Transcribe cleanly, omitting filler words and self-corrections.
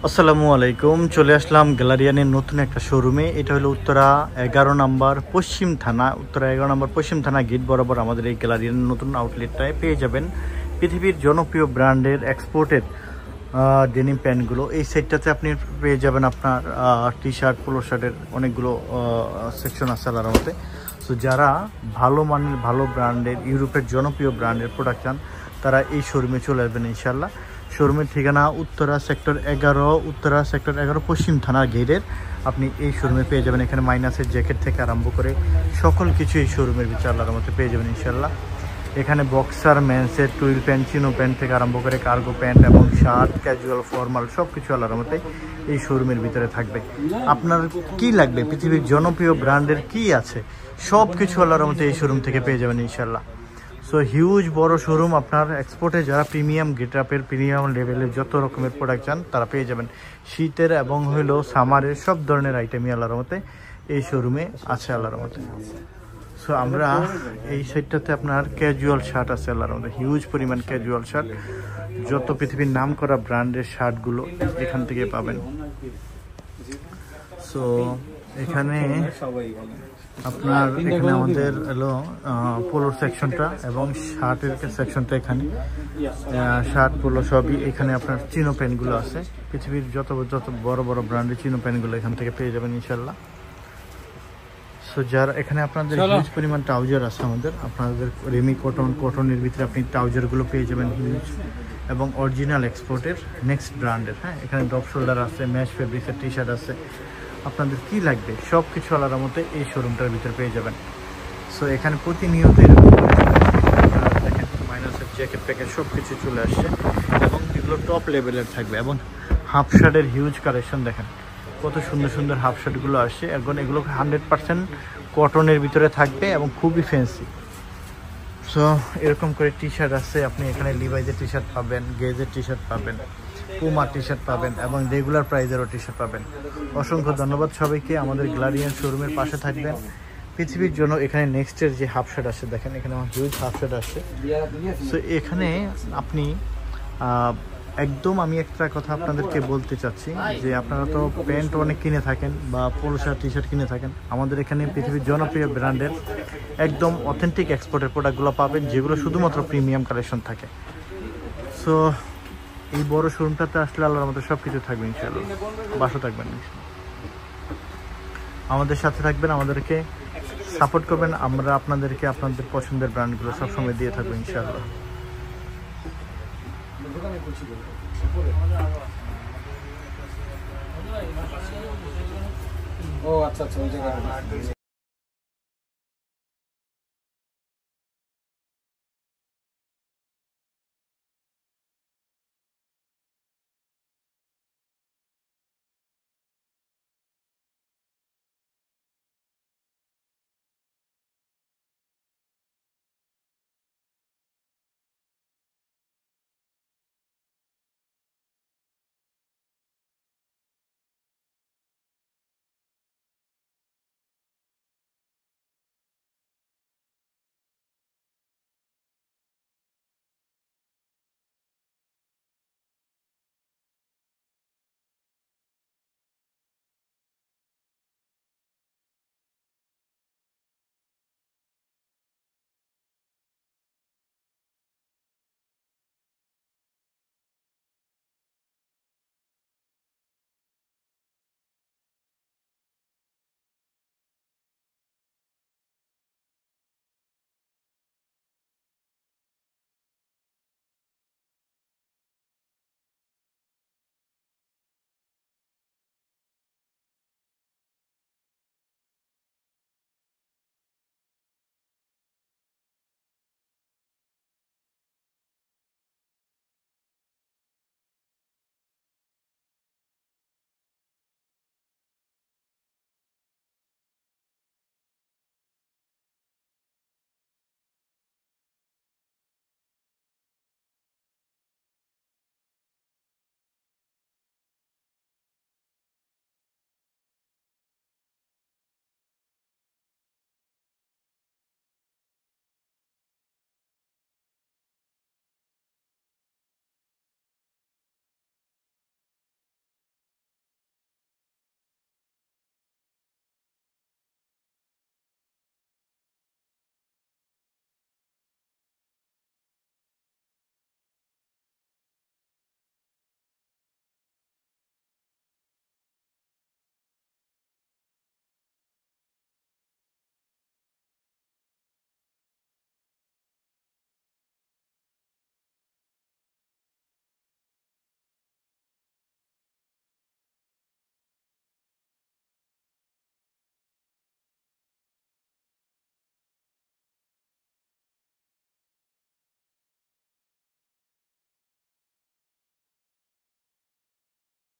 আসসালামু আলাইকুম। চলে আসলাম গ্যালারিয়ানের নতুন একটা শোরুমে। এটা হলো উত্তরা 11 নম্বর পশ্চিম থানা, উত্তরা 11 নম্বর পশ্চিম থানা গেট বরাবর আমাদের এই গ্যালারিয়ানের নতুন আউটলেটটায় পেয়ে যাবেন পৃথিবীর জনপ্রিয় ব্র্যান্ডের এক্সপোর্টেড ডেনিম প্যান্টগুলো। এই সেটটাতে আপনি পেয়ে যাবেন আপনার টি শার্ট, পোলো শার্টের অনেকগুলো সেকশন আছে আলার মধ্যে। সো যারা ভালো মানের ভালো ব্র্যান্ডের ইউরোপের জনপ্রিয় ব্র্যান্ডের প্রোডাক্ট চান তারা এই শোরুমে চলে আসবেন ইনশাল্লাহ। শোরুমের ঠিকানা উত্তরা সেক্টর 11 পশ্চিম থানার গেটের আপনি এই শোরুমে পেয়ে যাবেন। এখানে মাইনাসের জ্যাকেট থেকে আরম্ভ করে সকল কিছু এই শোরুমের ভিতরে আল্লাহর মধ্যে পেয়ে যাবেন ইনশাল্লাহ। এখানে বক্সার, ম্যান্সের, টুইল প্যান্ট, চিনো প্যান্ট থেকে আরম্ভ করে কার্গো প্যান্ট এবং শার্ট, ক্যাজুয়াল, ফর্মাল সব কিছু আল্লাহর মধ্যে এই শোরুমের ভিতরে থাকবে। আপনার কি লাগবে, পৃথিবীর জনপ্রিয় ব্র্যান্ডের কি আছে, সব কিছু আল্লাহর মধ্যে এই শোরুম থেকে পেয়ে যাবেন ইনশাল্লাহ। সো হিউজ বড় শোরুম। আপনার এক্সপোর্টে যারা প্রিমিয়াম গেটআপের প্রিমিয়াম লেভেলের যত রকমের প্রোডাক্ট চান তারা পেয়ে যাবেন। শীতের এবং হইলো সামারের সব ধরনের আইটেমই আল্লাহর মতে এই শোরুমে আছে আল্লাহর মতে। সো আমরা এই সাইডটাতে আপনার ক্যাজুয়াল শার্ট আছে আল্লাহর মধ্যে, হিউজ পরিমাণ ক্যাজুয়াল শার্ট। যত পৃথিবীর নাম করা ব্র্যান্ডের শার্টগুলো এখান থেকে পাবেন। সো এখানে আপনার এখানে আমাদের হলো পোলোর সেকশনটা এবং শার্টের সেকশনটা। এখানে শার্ট, পোলো সবই এখানে আপনার চিনো প্যান্টগুলো আছে। পৃথিবীর যত বড় বড় ব্র্যান্ডের চিনো প্যান্টগুলো এখান থেকে পেয়ে যাবেন ইনশাল্লাহ। সো যারা এখানে আপনাদের হিউজ পরিমাণ ট্রাউজার আছে আমাদের, আপনাদের রেমি কটনের ভিতরে আপনি ট্রাউজারগুলো পেয়ে যাবেন হিউজ এবং অরিজিনাল এক্সপোর্টের নেক্সট ব্র্যান্ডের। হ্যাঁ, এখানে ড্রপ শোল্ডার আছে, ম্যাশ ফেব্রিক্সের টি শার্ট আছে। আপনাদের কি লাগবে সব কিছু আলাদার মধ্যে এই শোরুমটার ভিতরে পেয়ে যাবেন। সো এখানে প্রতিনিয়ত দেখেন মাইনাসের জ্যাকেট প্যাকেট সব কিছু চলে আসছে এবং এগুলো টপ লেভেলের থাকবে। এবং হাফ শার্টের হিউজ কালেকশন দেখেন কত সুন্দর সুন্দর হাফ শার্টগুলো আসছে। এখন এগুলো 100% কটনের ভিতরে থাকবে এবং খুবই ফ্যান্সি। সো এরকম করে টি শার্ট আছে, আপনি এখানে লিভাইজের টি শার্ট পাবেন, গেজের টি শার্ট পাবেন, পুমার টি শার্ট পাবেন এবং রেগুলার প্রাইজেরও টি শার্ট পাবেন। অসংখ্য ধন্যবাদ সবাইকে। আমাদের গ্যালারিয়ান শোরুমের পাশে থাকবেন পৃথিবীর জন্য। এখানে নেক্সটের যে হাফ শার্ট আসছে দেখেন, এখানে হিউজ হাফ শার্ট আসছে। সো এখানে আপনি একদম আমি একটা কথা আপনাদেরকে বলতে চাচ্ছি যে আপনারা তো প্যান্ট অনেক কিনে থাকেন বা পোলো শার্ট, টি শার্ট কিনে থাকেন। আমাদের এখানে পৃথিবীর জনপ্রিয় ব্র্যান্ডের একদম অথেন্টিক এক্সপোর্টের প্রোডাক্টগুলো পাবেন যেগুলো শুধুমাত্র প্রিমিয়াম কালেকশন থাকে। সো এই বড় শোরুমটাতে আসলে আল্লাহর মতো সব কিছু থাকবে ইনশাআল্লাহ। বাসা থাকবেন, আমাদের সাথে থাকবেন, আমাদেরকে সাপোর্ট করবেন। আমরা আপনাদেরকে আপনাদের পছন্দের ব্র্যান্ডগুলো সবসময় দিয়ে থাকবো ইনশাআল্লাহ। ও আচ্ছা আচ্ছা।